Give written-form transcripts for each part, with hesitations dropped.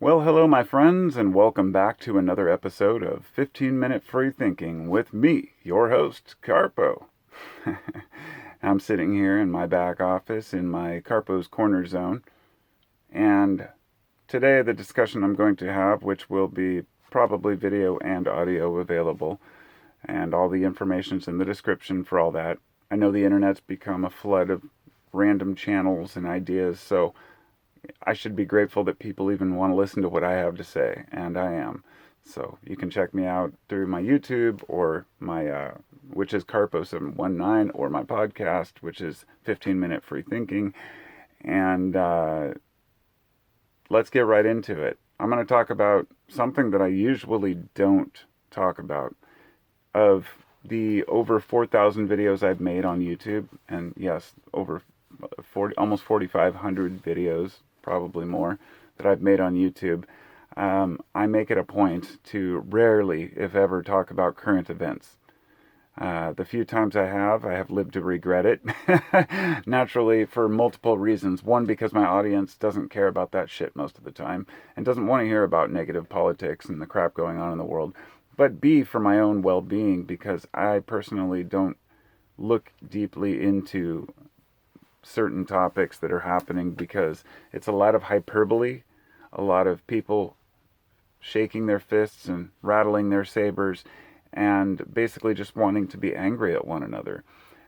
Well, hello, my friends, and welcome back to another episode of 15-Minute Free Thinking with me, your host, Carpo. I'm sitting here in my back office in my Carpo's Corner Zone, and today the discussion I'm going to have, which will be probably video and audio available, and all the information's in the description for all that. I know the internet's become a flood of random channels and ideas, so I should be grateful that people even want to listen to what I have to say, and I am. So you can check me out through my YouTube or my, which is Carpo719, or my podcast, which is 15-Minute Free Thinking. And let's get right into it. I'm going to talk about something that I usually don't talk about. Of the over 4,000 videos I've made on YouTube, and yes, over 40, almost 4,500 videos, probably more, that I've made on YouTube, I make it a point to rarely, if ever, talk about current events. The few times I have lived to regret it. Naturally, for multiple reasons. One, because my audience doesn't care about that shit most of the time, and doesn't want to hear about negative politics and the crap going on in the world. But B, for my own well-being, because I personally don't look deeply into certain topics that are happening, because it's a lot of hyperbole, a lot of people shaking their fists and rattling their sabers, and basically just wanting to be angry at one another.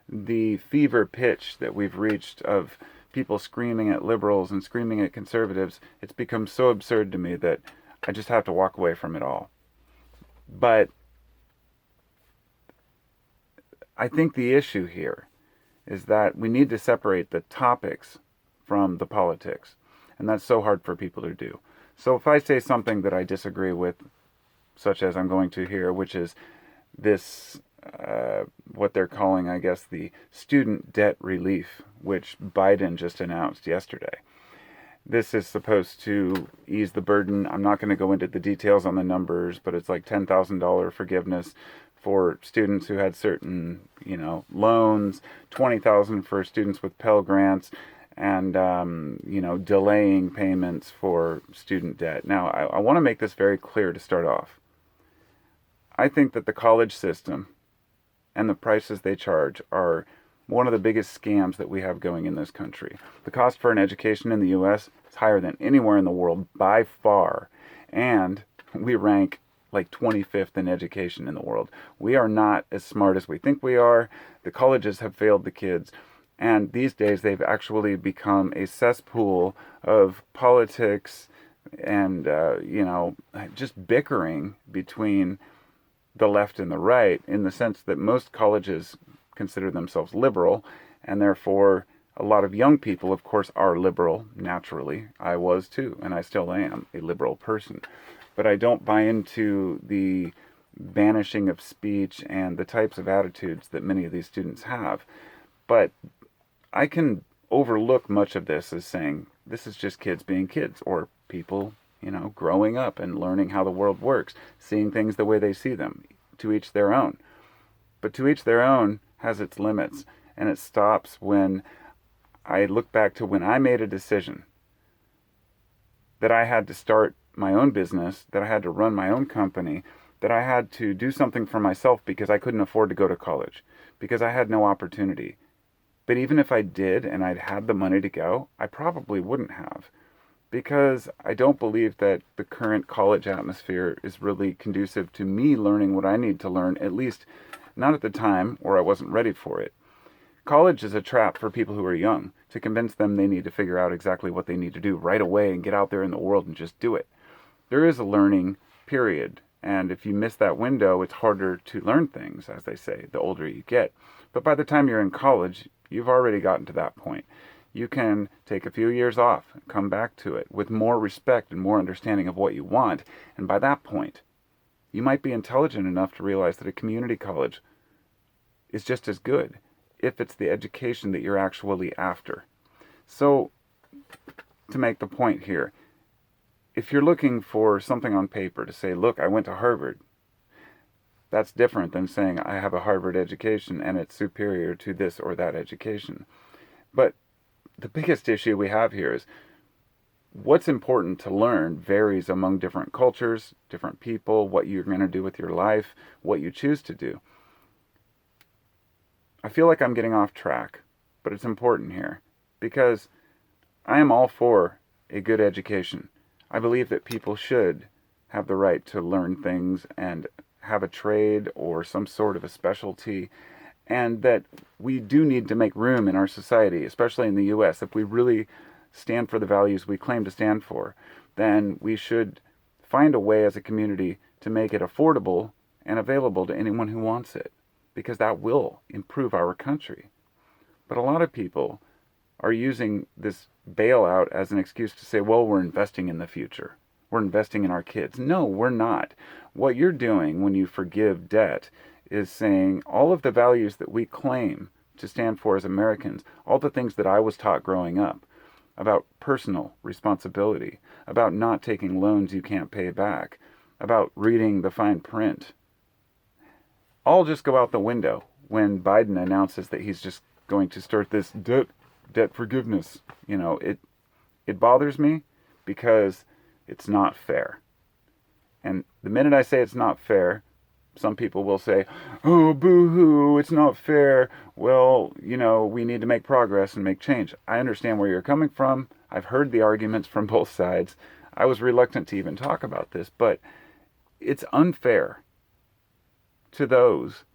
The fever pitch that we've reached of people screaming at liberals and screaming at conservatives, it's become so absurd to me that I just have to walk away from it all. But I think the issue here is that we need to separate the topics from the politics. And that's so hard for people to do. So if I say something that I disagree with, such as I'm going to here, which is this, what they're calling, I guess, the student debt relief, which Biden just announced yesterday. This is supposed to ease the burden. I'm not going to go into the details on the numbers, but it's like $10,000 forgiveness for students who had certain, loans, $20,000 for students with Pell Grants, and, delaying payments for student debt. Now, I want to make this very clear to start off. I think that the college system and the prices they charge are one of the biggest scams that we have going in this country. The cost for an education in the U.S. is higher than anywhere in the world by far, and we rank like 25th in education in the world. We are not as smart as we think we are. The colleges have failed the kids, and these days they've actually become a cesspool of politics and, just bickering between the left and the right, in the sense that most colleges consider themselves liberal, and therefore a lot of young people, of course, are liberal naturally. I was too, and I still am a liberal person. But I don't buy into the banishing of speech and the types of attitudes that many of these students have. But I can overlook much of this as saying this is just kids being kids, or people, growing up and learning how the world works, seeing things the way they see them, to each their own. But to each their own has its limits, and it stops when I look back to when I made a decision that I had to start my own business, that I had to run my own company, that I had to do something for myself because I couldn't afford to go to college, because I had no opportunity. But even if I did and I'd had the money to go, I probably wouldn't have, because I don't believe that the current college atmosphere is really conducive to me learning what I need to learn, at least not at the time, or I wasn't ready for it. College is a trap for people who are young, to convince them they need to figure out exactly what they need to do right away and get out there in the world and just do it. There is a learning period, and if you miss that window, it's harder to learn things, as they say, the older you get. But by the time you're in college, you've already gotten to that point. You can take a few years off and come back to it with more respect and more understanding of what you want, and by that point, you might be intelligent enough to realize that a community college is just as good, if it's the education that you're actually after. So, to make the point here, if you're looking for something on paper to say, look, I went to Harvard, that's different than saying I have a Harvard education and it's superior to this or that education. But the biggest issue we have here is what's important to learn varies among different cultures, different people, what you're going to do with your life, what you choose to do. I feel like I'm getting off track, but it's important here because I am all for a good education. I believe that people should have the right to learn things and have a trade or some sort of a specialty, and that we do need to make room in our society, especially in the US. If we really stand for the values we claim to stand for, then we should find a way as a community to make it affordable and available to anyone who wants it, because that will improve our country. But a lot of people are using this bailout as an excuse to say, well, we're investing in the future. We're investing in our kids. No, we're not. What you're doing when you forgive debt is saying all of the values that we claim to stand for as Americans, all the things that I was taught growing up about personal responsibility, about not taking loans you can't pay back, about reading the fine print, all just go out the window when Biden announces that he's just going to start this debt forgiveness. It bothers me because it's not fair. And the minute I say it's not fair, some people will say, oh, boo-hoo, it's not fair. Well, we need to make progress and make change. I understand where you're coming from. I've heard the arguments from both sides. I was reluctant to even talk about this, but it's unfair to those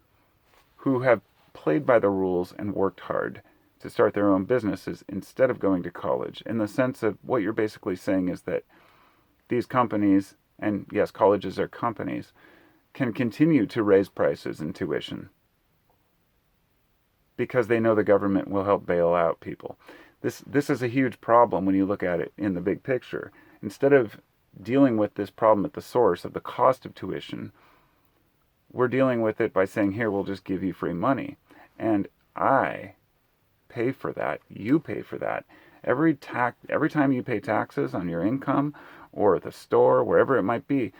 who have played by the rules and worked hard to start their own businesses instead of going to college, in the sense of what you're basically saying is that these companies, and yes, colleges are companies, can continue to raise prices and tuition because they know the government will help bail out people. This is a huge problem when you look at it in the big picture. Instead of dealing with this problem at the source of the cost of tuition, we're dealing with it by saying, here, we'll just give you free money. And I pay for that. You pay for that. Every time you pay taxes on your income or at the store, wherever it might be,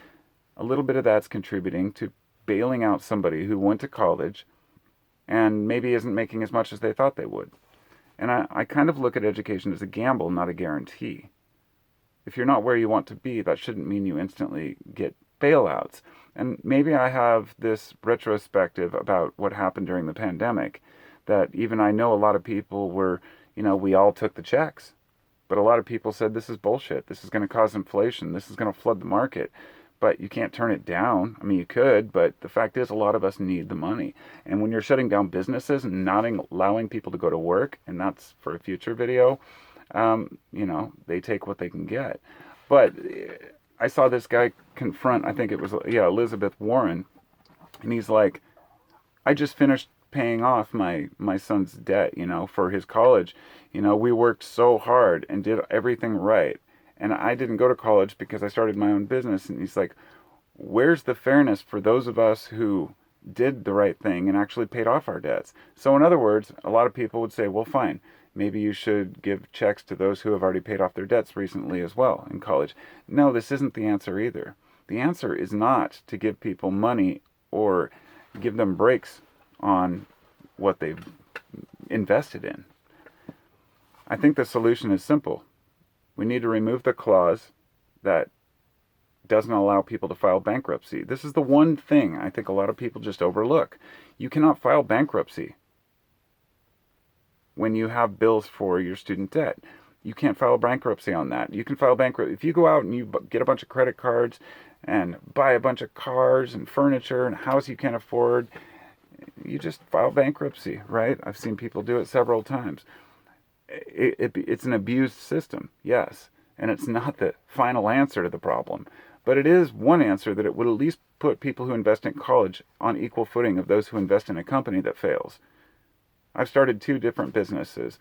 a little bit of that's contributing to bailing out somebody who went to college and maybe isn't making as much as they thought they would. And I kind of look at education as a gamble, not a guarantee. If you're not where you want to be, that shouldn't mean you instantly get bailouts. And maybe I have this retrospective about what happened during the pandemic, that even I know a lot of people were, we all took the checks. But a lot of people said, this is bullshit. This is going to cause inflation. This is going to flood the market. But you can't turn it down. I mean, you could, but the fact is a lot of us need the money. And when you're shutting down businesses and not allowing people to go to work, and that's for a future video, they take what they can get. But I saw this guy confront, I think it was, Elizabeth Warren, and he's like, I just finished paying off my son's debt, for his college. We worked so hard and did everything right. And I didn't go to college because I started my own business. And he's like, where's the fairness for those of us who did the right thing and actually paid off our debts? So in other words, a lot of people would say, well, fine, maybe you should give checks to those who have already paid off their debts recently as well in college. No, this isn't the answer either. The answer is not to give people money or give them breaks on what they've invested in. I think the solution is simple. We need to remove the clause that doesn't allow people to file bankruptcy. This is the one thing I think a lot of people just overlook. You cannot file bankruptcy when you have bills for your student debt. You can't file bankruptcy on that. You can file bankruptcy if you go out and you get a bunch of credit cards and buy a bunch of cars and furniture and a house you can't afford. You just file bankruptcy, right? I've seen people do it several times. It's an abused system, yes, and it's not the final answer to the problem, but it is one answer that it would at least put people who invest in college on equal footing of those who invest in a company that fails. I've started 2 different businesses.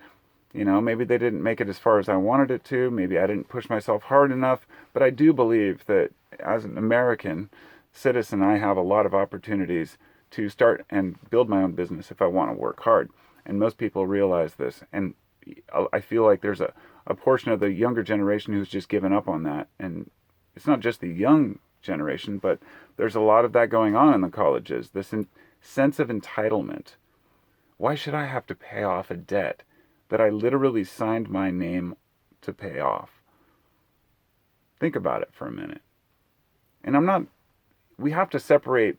Maybe they didn't make it as far as I wanted it to. Maybe I didn't push myself hard enough, but I do believe that as an American citizen, I have a lot of opportunities to start and build my own business if I want to work hard. And most people realize this. And I feel like there's a portion of the younger generation who's just given up on that. And it's not just the young generation, but there's a lot of that going on in the colleges. This sense of entitlement. Why should I have to pay off a debt that I literally signed my name to pay off? Think about it for a minute. And I'm not, we have to separate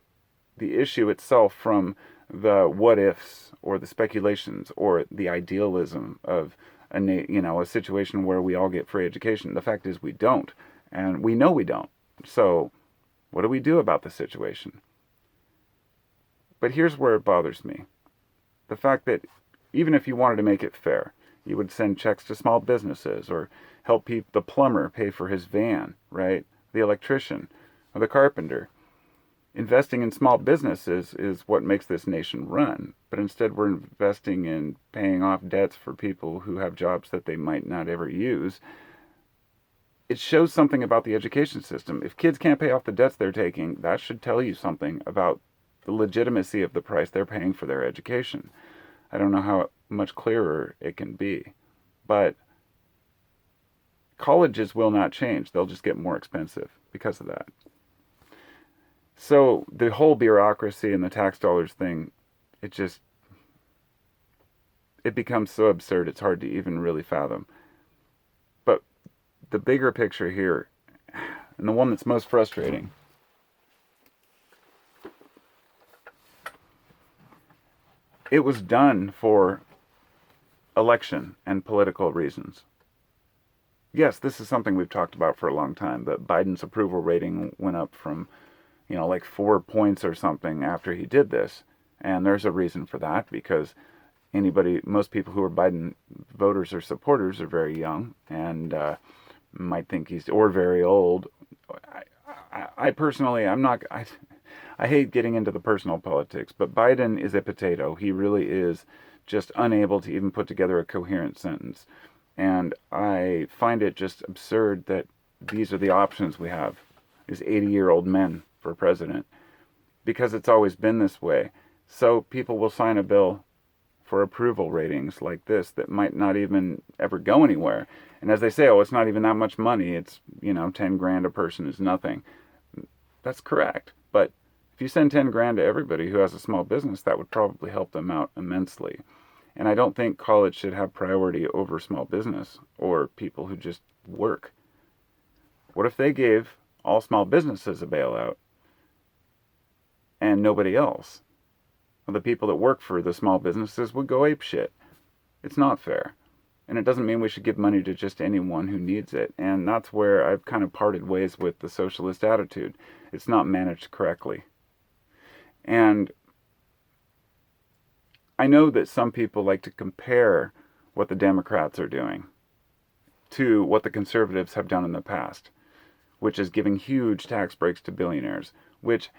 the issue itself from the what ifs or the speculations or the idealism of a situation where we all get free education. The fact is we don't, and we know we don't. So what do we do about the situation? But here's where it bothers me. The fact that even if you wanted to make it fair, you would send checks to small businesses or help the plumber pay for his van, right? The electrician or the carpenter. Investing in small businesses is what makes this nation run. But instead we're investing in paying off debts for people who have jobs that they might not ever use. It shows something about the education system. If kids can't pay off the debts they're taking, that should tell you something about the legitimacy of the price they're paying for their education. I don't know how much clearer it can be. But colleges will not change. They'll just get more expensive because of that. So the whole bureaucracy and the tax dollars thing, it becomes so absurd it's hard to even really fathom. But the bigger picture here, and the one that's most frustrating, it was done for election and political reasons. Yes, this is something we've talked about for a long time, but Biden's approval rating went up from, like 4 points or something after he did this. And there's a reason for that, because most people who are Biden voters or supporters are very young and might think or very old. I personally, I hate getting into the personal politics, but Biden is a potato. He really is just unable to even put together a coherent sentence. And I find it just absurd that these are the options we have, is 80-year-old men for president, because it's always been this way. So people will sign a bill for approval ratings like this that might not even ever go anywhere. And as they say, it's not even that much money. It's, 10 grand a person is nothing. That's correct. But if you send 10 grand to everybody who has a small business, that would probably help them out immensely. And I don't think college should have priority over small business or people who just work. What if they gave all small businesses a bailout and nobody else? Well, the people that work for the small businesses would go apeshit. It's not fair. And it doesn't mean we should give money to just anyone who needs it. And that's where I've kind of parted ways with the socialist attitude. It's not managed correctly. And I know that some people like to compare what the Democrats are doing to what the conservatives have done in the past, which is giving huge tax breaks to billionaires, which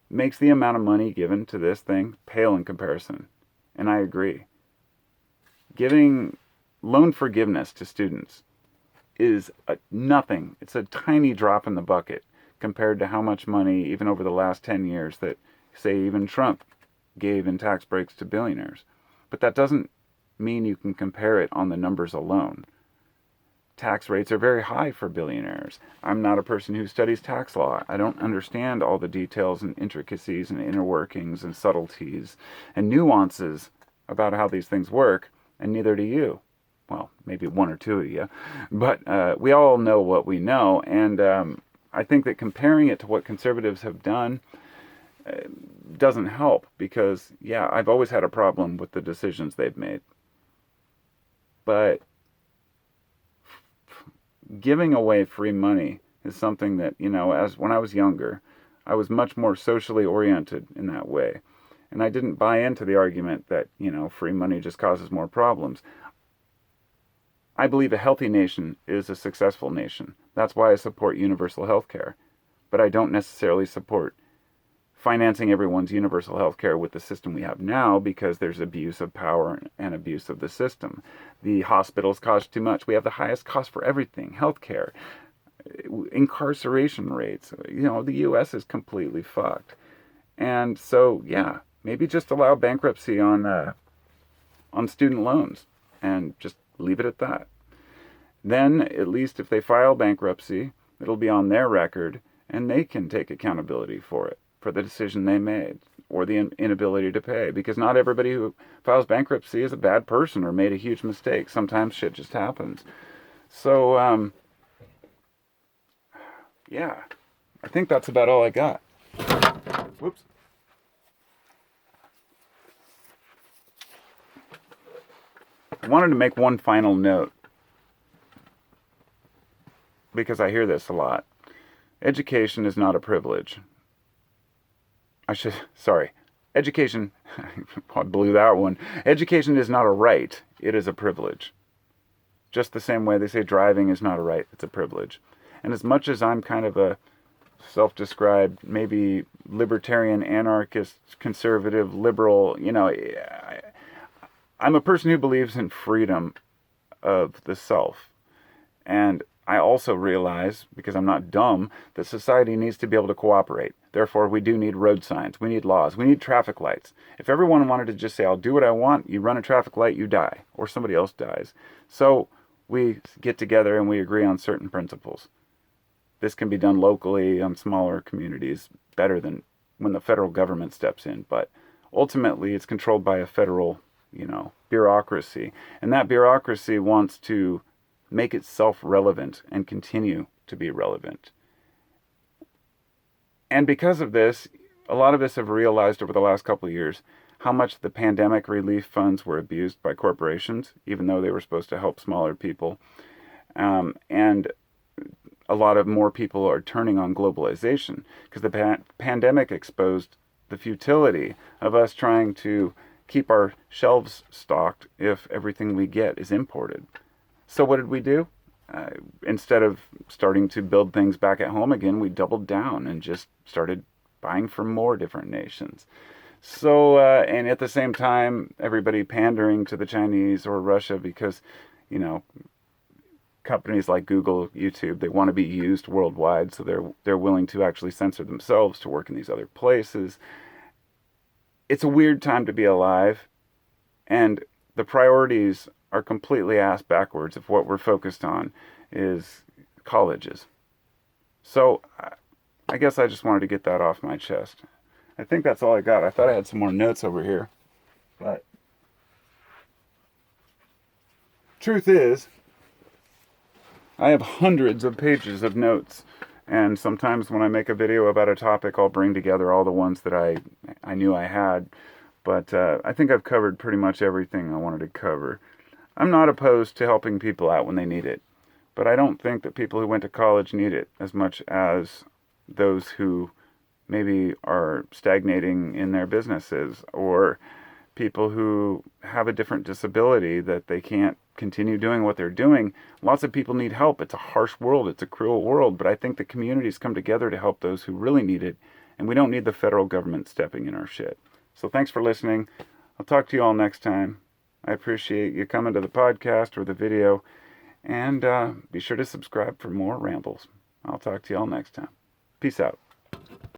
makes the amount of money given to this thing pale in comparison. And I agree. Giving loan forgiveness to students is nothing. It's a tiny drop in the bucket compared to how much money, even over the last 10 years, that, say, even Trump gave in tax breaks to billionaires. But that doesn't mean you can compare it on the numbers alone. Tax rates are very high for billionaires. I'm not a person who studies tax law. I don't understand all the details and intricacies and inner workings and subtleties and nuances about how these things work, and neither do you. Well, maybe one or two of you. But we all know what we know, and I think that comparing it to what conservatives have done doesn't help, because, yeah, I've always had a problem with the decisions they've made. But giving away free money is something that, as when I was younger, I was much more socially oriented in that way. And I didn't buy into the argument that, free money just causes more problems. I believe a healthy nation is a successful nation. That's why I support universal health care. But I don't necessarily support financing everyone's universal health care with the system we have now, because there's abuse of power and abuse of the system. The hospitals cost too much. We have the highest cost for everything. Health care, incarceration rates. The U.S. is completely fucked. And so, yeah, maybe just allow bankruptcy on student loans and just leave it at that. Then, at least if they file bankruptcy, it'll be on their record, and they can take accountability for it, for the decision they made, or the inability to pay. Because not everybody who files bankruptcy is a bad person or made a huge mistake. Sometimes shit just happens. So, yeah, I think that's about all I got. Whoops. I wanted to make one final note because I hear this a lot. Education is not a privilege. Education, I blew that one. Education is not a right, it is a privilege. Just the same way they say driving is not a right, it's a privilege. And as much as I'm kind of a self-described, maybe libertarian, anarchist, conservative, liberal, I'm a person who believes in freedom of the self. And I also realize, because I'm not dumb, that society needs to be able to cooperate. Therefore, we do need road signs, we need laws, we need traffic lights. If everyone wanted to just say, I'll do what I want, you run a traffic light, you die, or somebody else dies. So we get together and we agree on certain principles. This can be done locally on smaller communities better than when the federal government steps in. But ultimately, it's controlled by a federal, bureaucracy. And that bureaucracy wants to make itself relevant and continue to be relevant. And because of this, a lot of us have realized over the last couple of years how much the pandemic relief funds were abused by corporations, even though they were supposed to help smaller people. And a lot of more people are turning on globalization because the pandemic exposed the futility of us trying to keep our shelves stocked if everything we get is imported. So what did we do? Instead of starting to build things back at home again, we doubled down and just started buying from more different nations. So, and at the same time, everybody pandering to the Chinese or Russia because, companies like Google, YouTube, they want to be used worldwide, so they're willing to actually censor themselves to work in these other places. It's a weird time to be alive, and the priorities are completely ass backwards if what we're focused on is colleges. So I guess I just wanted to get that off my chest. I think that's all I got. I thought I had some more notes over here. But truth is, I have hundreds of pages of notes. And sometimes when I make a video about a topic, I'll bring together all the ones that I knew I had. But I think I've covered pretty much everything I wanted to cover. I'm not opposed to helping people out when they need it. But I don't think that people who went to college need it as much as those who maybe are stagnating in their businesses, or people who have a different disability that they can't continue doing what they're doing. Lots of people need help. It's a harsh world. It's a cruel world. But I think the communities come together to help those who really need it. And we don't need the federal government stepping in our shit. So thanks for listening. I'll talk to you all next time. I appreciate you coming to the podcast or the video. And be sure to subscribe for more rambles. I'll talk to you all next time. Peace out.